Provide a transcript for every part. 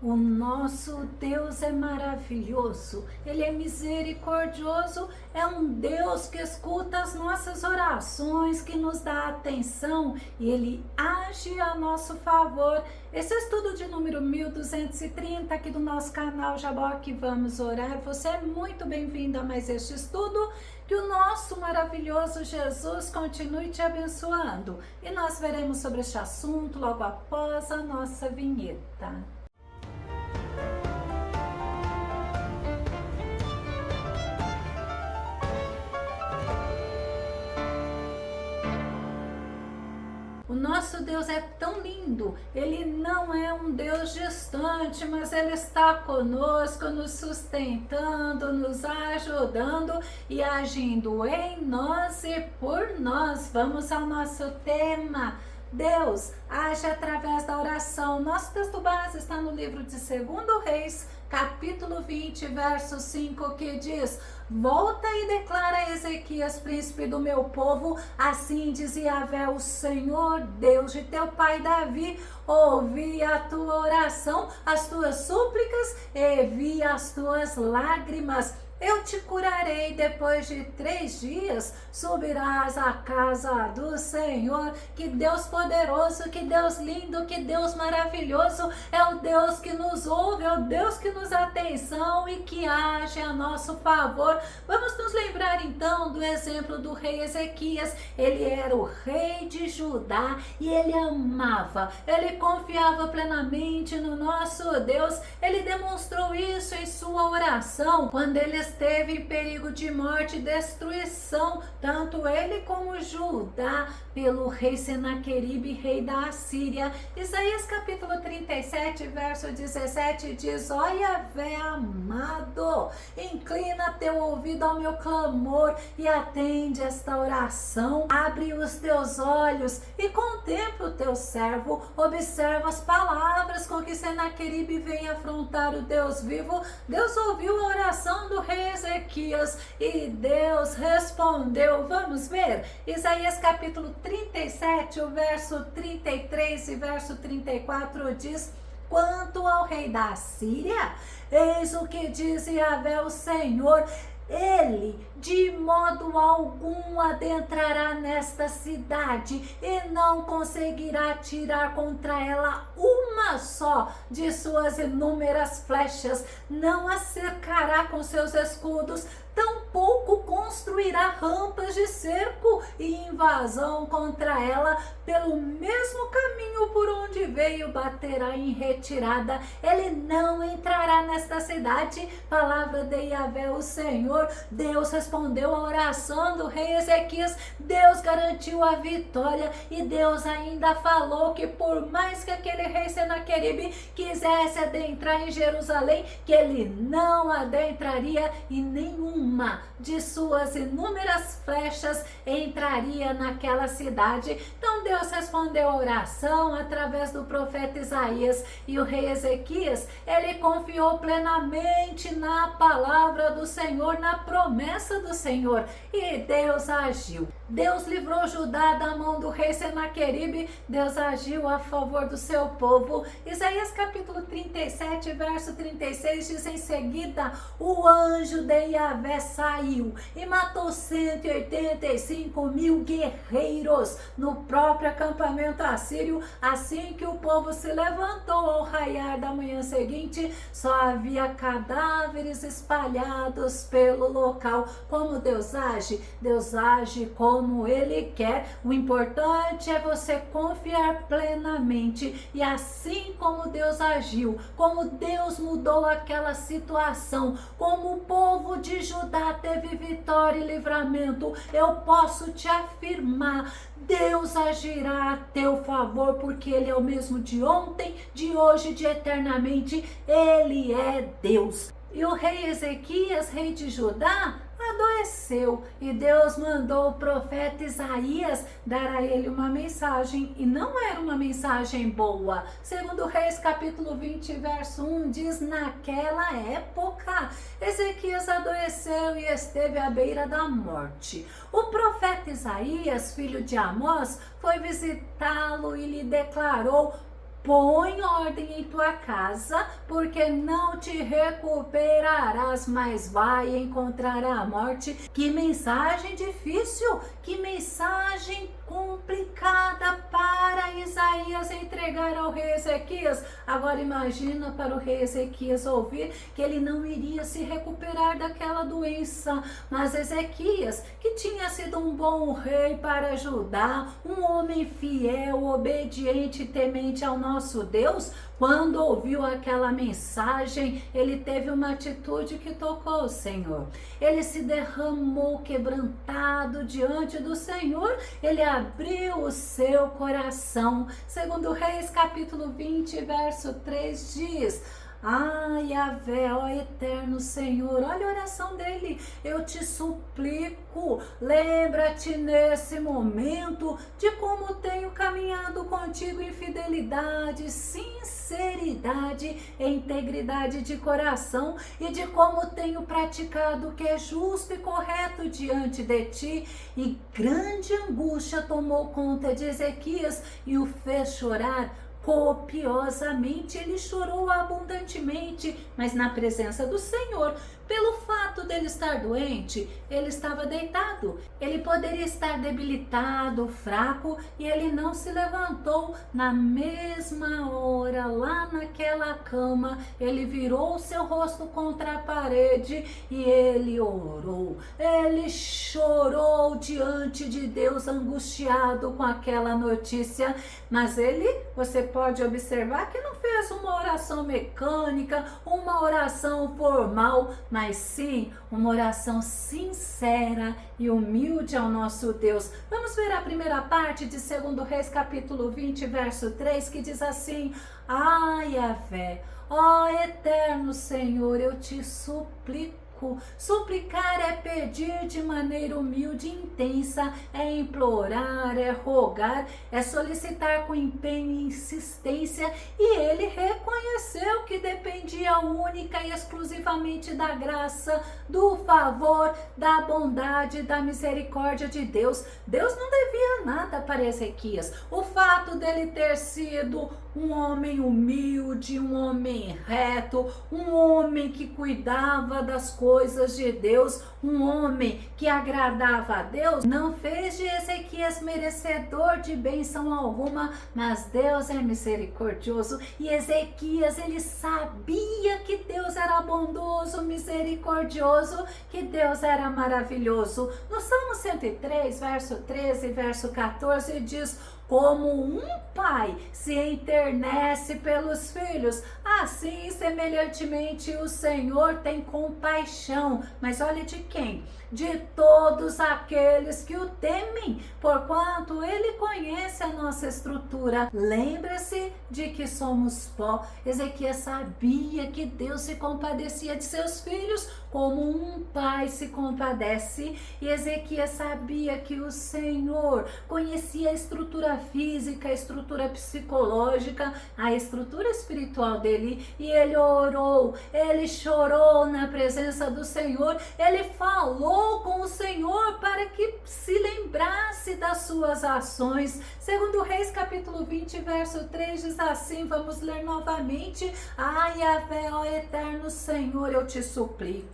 O nosso Deus é maravilhoso, Ele é misericordioso, é um Deus que escuta as nossas orações, que nos dá atenção e Ele age a nosso favor. Esse é o estudo de número 1230 aqui do nosso canal Jaboque Vamos Orar. Você é muito bem-vindo a mais este estudo. Que o nosso maravilhoso Jesus continue te abençoando. E nós veremos sobre este assunto logo após a nossa vinheta. O nosso Deus é tão lindo, Ele não é um Deus distante, mas Ele está conosco, nos sustentando, nos ajudando e agindo em nós e por nós. Vamos ao nosso tema. Deus age através da oração. Nosso texto base está no livro de 2 Reis, capítulo 20, verso 5, que diz: volta e declara a Ezequias, príncipe do meu povo, assim diz Yahvé, o Senhor, Deus de teu pai Davi, ouvi a tua oração, as tuas súplicas e vi as tuas lágrimas. Eu te curarei, depois de 3 dias subirás à casa do Senhor. Que Deus poderoso, que Deus lindo, que Deus maravilhoso, é o Deus que nos ouve, é o Deus que nos dá atenção e que age a nosso favor. Vamos nos lembrar então do exemplo do rei Ezequias. Ele era o rei de Judá e ele amava, ele confiava plenamente no nosso Deus. Ele demonstrou isso em sua oração, quando ele esteve em perigo de morte e destruição, tanto ele como Judá, pelo rei Senaqueribe, rei da Assíria. Isaías capítulo 37, verso 17 diz: ó Yahvé amado, inclina teu ouvido ao meu clamor e atende esta oração. Abre os teus olhos e contempla o teu servo, observa as palavras com que Senaqueribe vem afrontar o Deus vivo. Deus ouviu a oração do rei Ezequias e Deus respondeu. Vamos ver? Isaías capítulo 37, o verso 33 e verso 34 diz: quanto ao rei da Síria, eis o que diz Yahvé o Senhor: ele de modo algum adentrará nesta cidade e não conseguirá tirar contra ela uma só de suas inúmeras flechas, não a cercará com seus escudos, tampouco construirá rampas de cerco e invasão contra ela. Pelo mesmo caminho por onde veio, baterá em retirada. Ele não entrará nesta cidade. Palavra de Yahvé o Senhor. Deus respondeu a oração do rei Ezequias. Deus garantiu a vitória e Deus ainda falou que por mais que aquele rei Senaqueribe quisesse adentrar em Jerusalém, que ele não adentraria e nenhuma de suas inúmeras flechas entraria naquela cidade. Então Deus respondeu a oração através do profeta Isaías, e o rei Ezequias, ele confiou plenamente na palavra do Senhor, na promessa do Senhor, e Deus agiu. Deus livrou Judá da mão do rei Senaqueribe. Deus agiu a favor do seu povo. Isaías capítulo 37, verso 36 diz: em seguida o anjo de Yahvé saiu e matou 185 mil guerreiros no próprio acampamento assírio. Assim que o povo se levantou ao raiar da manhã seguinte, só havia cadáveres espalhados pelo local. Como Deus age? Deus age como Ele quer. O importante é você confiar plenamente. E assim como Deus agiu, como Deus mudou aquela situação, como o povo de Judá teve vitória e livramento, eu posso te afirmar: Deus agirá a teu favor, porque Ele é o mesmo de ontem, de hoje, de eternamente. Ele é Deus. E o rei Ezequias, rei de Judá, adoeceu e Deus mandou o profeta Isaías dar a ele uma mensagem, e não era uma mensagem boa. Segundo Reis capítulo 20, verso 1 diz: naquela época Ezequias adoeceu e esteve à beira da morte. O profeta Isaías, filho de Amós, foi visitá-lo e lhe declarou põe ordem em tua casa, porque não te recuperarás, mas vai encontrar a morte. Que mensagem difícil, que mensagem complicada para Isaías entregar ao rei Ezequias. Agora imagina para o rei Ezequias ouvir que ele não iria se recuperar daquela doença, mas Ezequias, que tinha sido um bom rei para Judá, um homem fiel, obediente e temente ao nosso Deus, quando ouviu aquela mensagem, ele teve uma atitude que tocou o Senhor. Ele se derramou quebrantado diante do Senhor, ele abriu o seu coração. Segundo Reis, capítulo 20, verso 3 diz: ai, Yahvé, ó eterno Senhor, olha a oração dele, eu te suplico, lembra-te nesse momento de como tenho caminhado contigo em fidelidade, sinceridade e integridade de coração, e de como tenho praticado o que é justo e correto diante de ti. E grande angústia tomou conta de Ezequias e o fez chorar copiosamente. Ele chorou abundantemente, mas na presença do Senhor. Pelo fato dele estar doente, ele estava deitado. Ele poderia estar debilitado, fraco, e ele não se levantou. Na mesma hora, lá naquela cama, ele virou o seu rosto contra a parede e ele orou. Ele chorou diante de Deus, angustiado com aquela notícia. Mas ele, você pode observar que não fez uma oração mecânica, uma oração formal, mas sim uma oração sincera e humilde ao nosso Deus. Vamos ver a primeira parte de 2 Reis, capítulo 20, verso 3, que diz assim: ai, Yahvé, ó eterno Senhor, eu te suplico. Suplicar é pedir de maneira humilde e intensa, é implorar, é rogar, é solicitar com empenho e insistência, e ele reconheceu que dependia única e exclusivamente da graça, do favor, da bondade, da misericórdia de Deus. Deus não devia nada para Ezequias. O fato dele ter sido um homem humilde, um homem reto, um homem que cuidava das coisas de Deus, um homem que agradava a Deus, não fez de Ezequias merecedor de bênção alguma, mas Deus é misericordioso, e Ezequias, ele sabia que Deus era bondoso, misericordioso, que Deus era maravilhoso. No Salmo 103, verso 13 e verso 14 diz: como um pai se enternece pelos filhos, assim semelhantemente o Senhor tem compaixão. Mas olha de quem? De todos aqueles que o temem, porquanto ele conhece a nossa estrutura. Lembra-se de que somos pó. Ezequias sabia que Deus se compadecia de seus filhos, como um pai se compadece, e Ezequias sabia que o Senhor conhecia a estrutura física, a estrutura psicológica, a estrutura espiritual dele, e ele orou, ele chorou na presença do Senhor, ele falou com o Senhor para que se lembrasse das suas ações. Segundo Reis, capítulo 20, verso 3 diz assim, vamos ler novamente: ai, Yahvé, ó eterno Senhor, eu te suplico,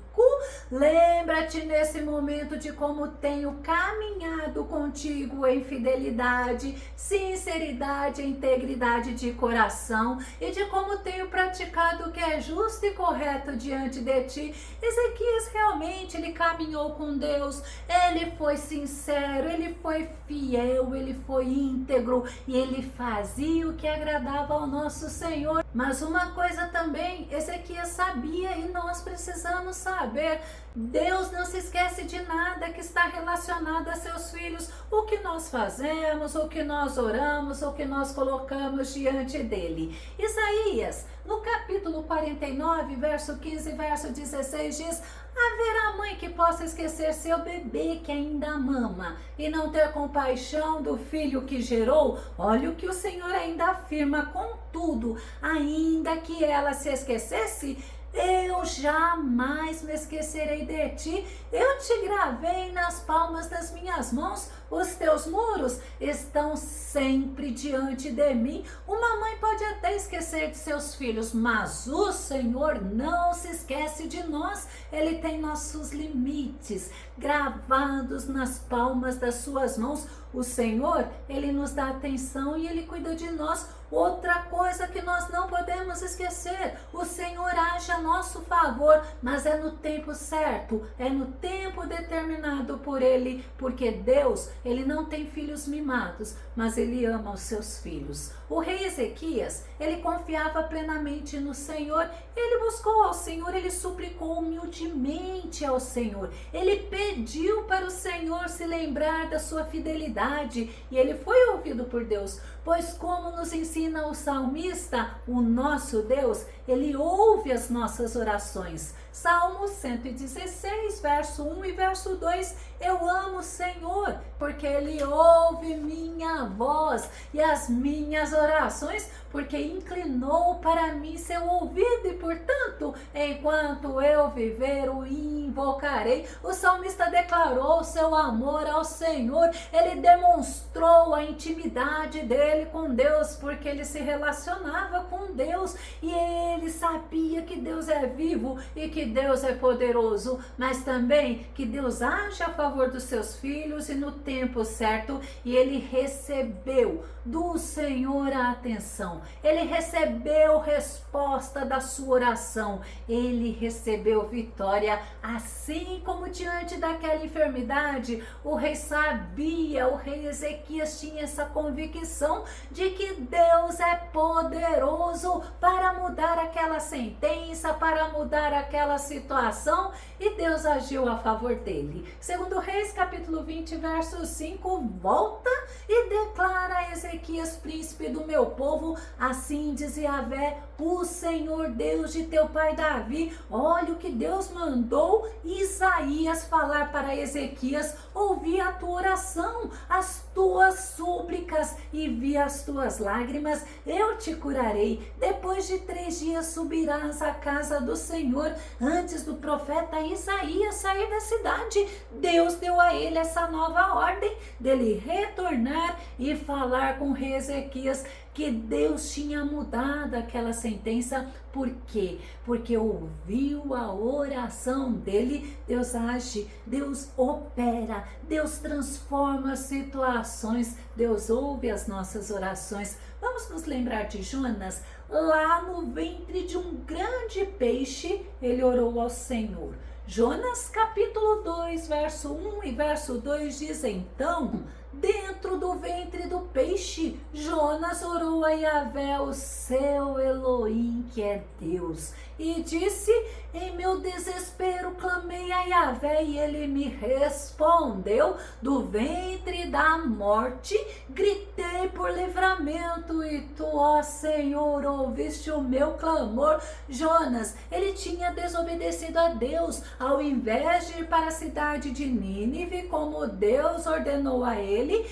lembra-te nesse momento de como tenho caminhado contigo em fidelidade, sinceridade e integridade de coração, e de como tenho praticado o que é justo e correto diante de ti. Ezequias realmente, ele caminhou com Deus, ele foi sincero, ele foi fiel, ele foi íntegro, e ele fazia o que agradava ao nosso Senhor. Mas uma coisa também Ezequias sabia, e nós precisamos saber: Deus não se esquece de nada que está relacionado a seus filhos. O que nós fazemos, o que nós oramos, o que nós colocamos diante dele. Isaías, no capítulo 49, verso 15, verso 16 diz: haverá mãe que possa esquecer seu bebê que ainda mama e não ter compaixão do filho que gerou? Olha o que o Senhor ainda afirma: contudo, ainda que ela se esquecesse, eu jamais me esquecerei de ti. Eu te gravei nas palmas das minhas mãos, os teus muros estão sempre diante de mim. Uma mãe pode até esquecer de seus filhos, mas o Senhor não se esquece de nós. Ele tem nossos limites gravados nas palmas das suas mãos. O Senhor, Ele nos dá atenção e Ele cuida de nós. Outra coisa que nós não podemos esquecer, o Senhor age a nosso favor, mas é no tempo certo, é no tempo determinado por Ele, porque Deus, Ele não tem filhos mimados, mas Ele ama os seus filhos. O rei Ezequias, ele confiava plenamente no Senhor, ele buscou ao Senhor, ele suplicou humildemente ao Senhor, ele pediu para o Senhor se lembrar da sua fidelidade e ele foi ouvido por Deus, pois como nos ensina o salmista, o nosso Deus, ele ouve as nossas orações. Salmo 116, verso 1 e verso 2, eu amo o Senhor, porque Ele ouve minha voz e as minhas orações, porque inclinou para mim seu ouvido e, portanto, enquanto eu viver, o invocarei. O salmista declarou seu amor ao Senhor, ele demonstrou a intimidade dele com Deus, porque ele se relacionava com Deus e ele sabia que Deus é vivo e que Deus é poderoso, mas também que Deus age a favor dos seus filhos e no tempo certo, e ele recebeu do Senhor a atenção, ele recebeu resposta da sua oração, ele recebeu vitória, assim como diante daquela enfermidade, o rei sabia, o rei Ezequias tinha essa convicção de que Deus é poderoso para mudar aquela sentença, para mudar aquela situação, e Deus agiu a favor dele. Segundo Reis, capítulo 20, verso 5, volta e declara a Ezequias, príncipe do meu povo, assim diz Yahvé, o Senhor Deus de teu pai Davi. Olha o que Deus mandou Isaías falar para Ezequias: ouvi a tua oração, as tuas súplicas e vi as tuas lágrimas, eu te curarei. Depois de 3 dias subirás à casa do Senhor. Antes do profeta Isaías sair da cidade, Deus deu a ele essa nova ordem dele retornar e falar com o rei Ezequias que Deus tinha mudado aquela sentença. Por quê? Porque ouviu a oração dele. Deus age, Deus opera, Deus transforma situações, Deus ouve as nossas orações. Vamos nos lembrar de Jonas? Lá no ventre de um grande peixe, ele orou ao Senhor. Jonas capítulo 2, verso 1 e verso 2 diz: então, dentro do ventre do peixe, Jonas orou a Yahvé, o seu Elohim, que é Deus, e disse: em meu desespero clamei a Yahvé e ele me respondeu. Do ventre da morte gritei por livramento e tu, ó Senhor, ouviste o meu clamor. Jonas, ele tinha desobedecido a Deus. Ao invés de ir para a cidade de Nínive, como Deus ordenou a ele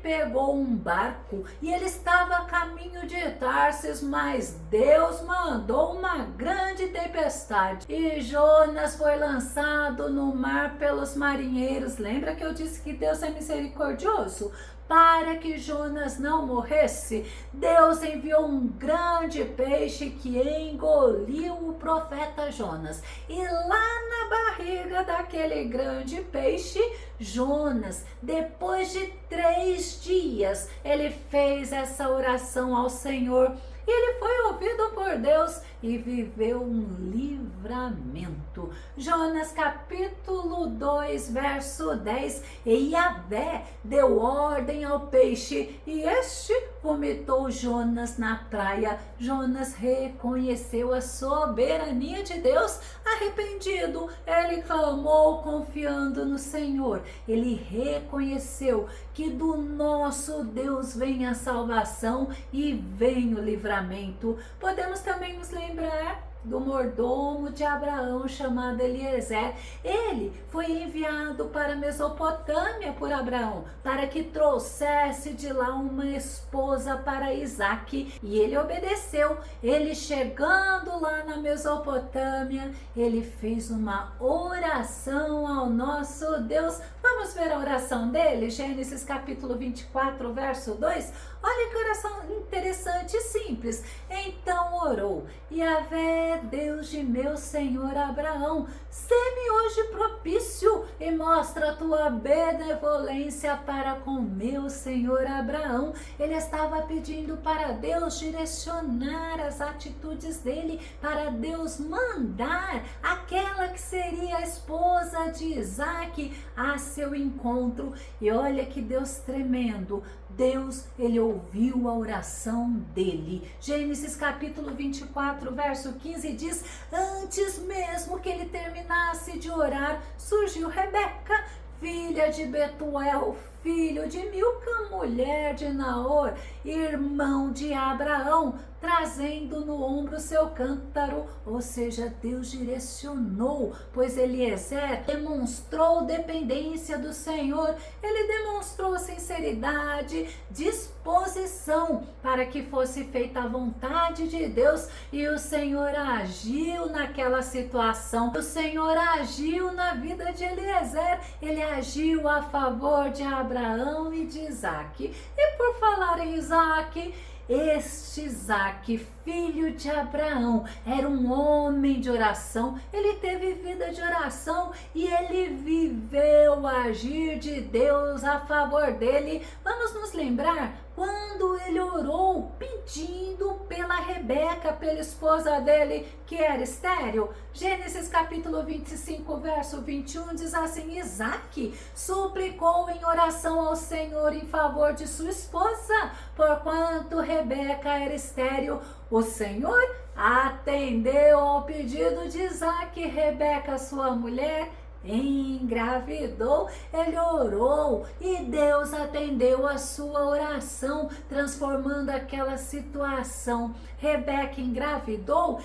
pegou um barco e ele estava a caminho de Tarsis, mas Deus mandou uma grande tempestade e Jonas foi lançado no mar pelos marinheiros. Lembra que eu disse que Deus é misericordioso? Para que Jonas não morresse, Deus enviou um grande peixe que engoliu o profeta Jonas. E lá na barriga daquele grande peixe, Jonas, depois de 3 dias, ele fez essa oração ao Senhor. E ele foi ouvido por Deus e viveu um livramento. Jonas capítulo 2, verso 10. E Yahvé deu ordem ao peixe e este vomitou Jonas na praia. Jonas reconheceu a soberania de Deus. Arrependido, ele clamou confiando no Senhor. Ele reconheceu que do nosso Deus vem a salvação e vem o livramento. Podemos também nos lembrar do mordomo de Abraão chamado Eliezer. Ele foi enviado para a Mesopotâmia por Abraão, para que trouxesse de lá uma esposa para Isaque, e ele obedeceu. Ele, chegando lá na Mesopotâmia, ele fez uma oração ao nosso Deus. Vamos ver a oração dele? Gênesis capítulo 24, verso 2. Olha que oração interessante e simples. Então orou: Yahvé, Deus de meu senhor Abraão, sê-me hoje propício e mostra a tua benevolência para com meu senhor Abraão. Ele estava pedindo para Deus direcionar as atitudes dele, para Deus mandar aquela que seria a esposa de Isaque a seu encontro. E olha que Deus tremendo. Deus, ele ouviu a oração dele. Gênesis capítulo 24, verso 15 diz: antes mesmo que ele terminasse de orar, surgiu Rebeca, filha de Betuel, filho de Milca, mulher de Naor, irmão de Abraão, trazendo no ombro seu cântaro. Ou seja, Deus direcionou, pois Eliezer demonstrou dependência do Senhor, ele demonstrou sinceridade, disposição para que fosse feita a vontade de Deus, e o Senhor agiu naquela situação. O Senhor agiu na vida de Eliezer, ele agiu a favor de Abraão e de Isaque. E por falar em Isaque, este Isaque, filho de Abraão, era um homem de oração. Ele teve vida de oração e ele viveu o agir de Deus a favor dele. Vamos nos lembrar quando ele orou pedindo pela Rebeca, pela esposa dele, que era estéril. Gênesis capítulo 25, verso 21 diz assim: Isaque suplicou em oração ao Senhor em favor de sua esposa, porquanto Rebeca era estéril. O Senhor atendeu ao pedido de Isaque. Rebeca, sua mulher, engravidou. Ele orou e Deus atendeu a sua oração, transformando aquela situação. Rebeca engravidou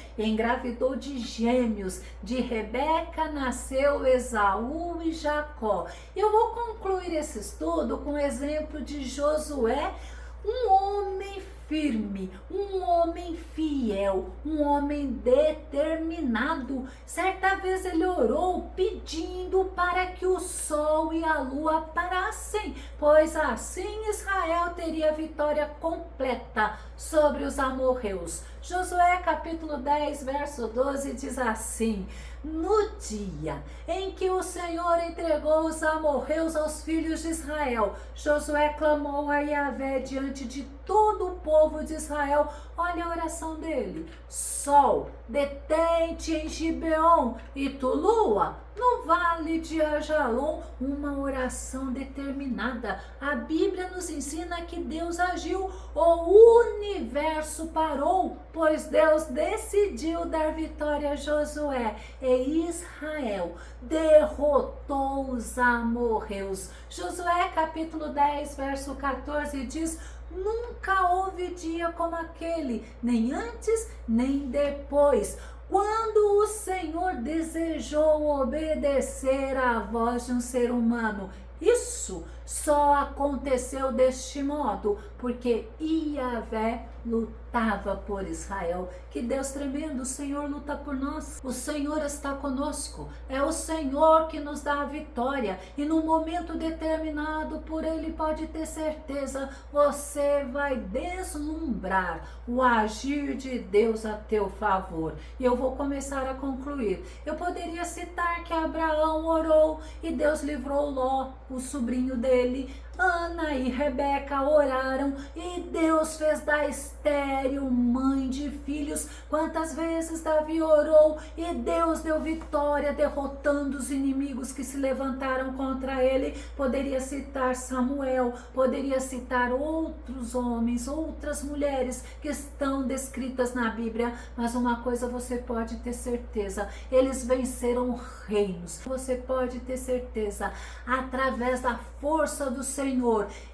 de gêmeos. De Rebeca nasceu Esaú e Jacó. Eu vou concluir esse estudo com o exemplo de Josué, um homem firme, um homem fiel, um homem determinado. Certa vez ele orou pedindo para que o sol e a lua parassem, pois assim Israel teria vitória completa sobre os amorreus. Josué capítulo 10, verso 12 diz assim: no dia em que o Senhor entregou os amorreus aos filhos de Israel, Josué clamou a Yahvé diante de todo o povo de Israel. Olha a oração dele: sol, detente em Gibeon, e tu, lua, no vale de Ajalon. Uma oração determinada. A Bíblia nos ensina que Deus agiu, o universo parou, pois Deus decidiu dar vitória a Josué, e Israel derrotou os amorreus. Josué capítulo 10, verso 14 diz: nunca houve dia como aquele, nem antes nem depois, quando o Senhor desejou obedecer à voz de um ser humano. Isso só aconteceu deste modo porque Yahvé lutava por Israel. Que Deus tremendo! O Senhor luta por nós, o Senhor está conosco, é o Senhor que nos dá a vitória, e no momento determinado, por Ele pode ter certeza, você vai deslumbrar o agir de Deus a teu favor. E eu vou começar a concluir. Eu poderia citar que Abraão orou e Deus livrou Ló, o sobrinho dele. Ana e Rebeca oraram e Deus fez da estéril mãe de filhos. Quantas vezes Davi orou e Deus deu vitória, derrotando os inimigos que se levantaram contra ele. Poderia citar Samuel, poderia citar outros homens, outras mulheres que estão descritas na Bíblia, mas uma coisa você pode ter certeza: eles venceram reinos. Você pode ter certeza, através da força do Senhor,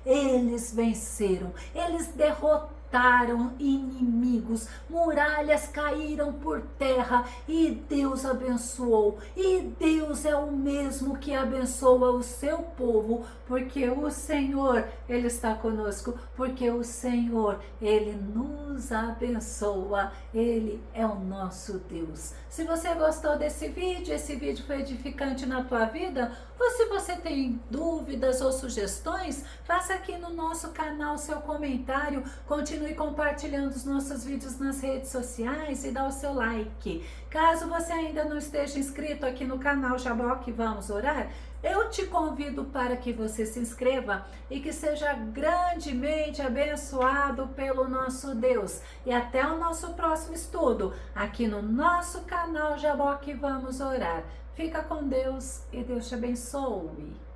eles venceram, eles derrotaram derrotaram inimigos, muralhas caíram por terra e Deus abençoou. E Deus é o mesmo que abençoa o seu povo, porque o Senhor, Ele está conosco, porque o Senhor, Ele nos abençoa, Ele é o nosso Deus. Se você gostou desse vídeo, esse vídeo foi edificante na tua vida, ou se você tem dúvidas ou sugestões, faça aqui no nosso canal seu comentário, continue compartilhando os nossos vídeos nas redes sociais e dá o seu like. Caso você ainda não esteja inscrito aqui no canal Jaboque Vamos Orar, eu te convido para que você se inscreva e que seja grandemente abençoado pelo nosso Deus. E até o nosso próximo estudo, aqui no nosso canal Jaboque Vamos Orar. Fica com Deus e Deus te abençoe.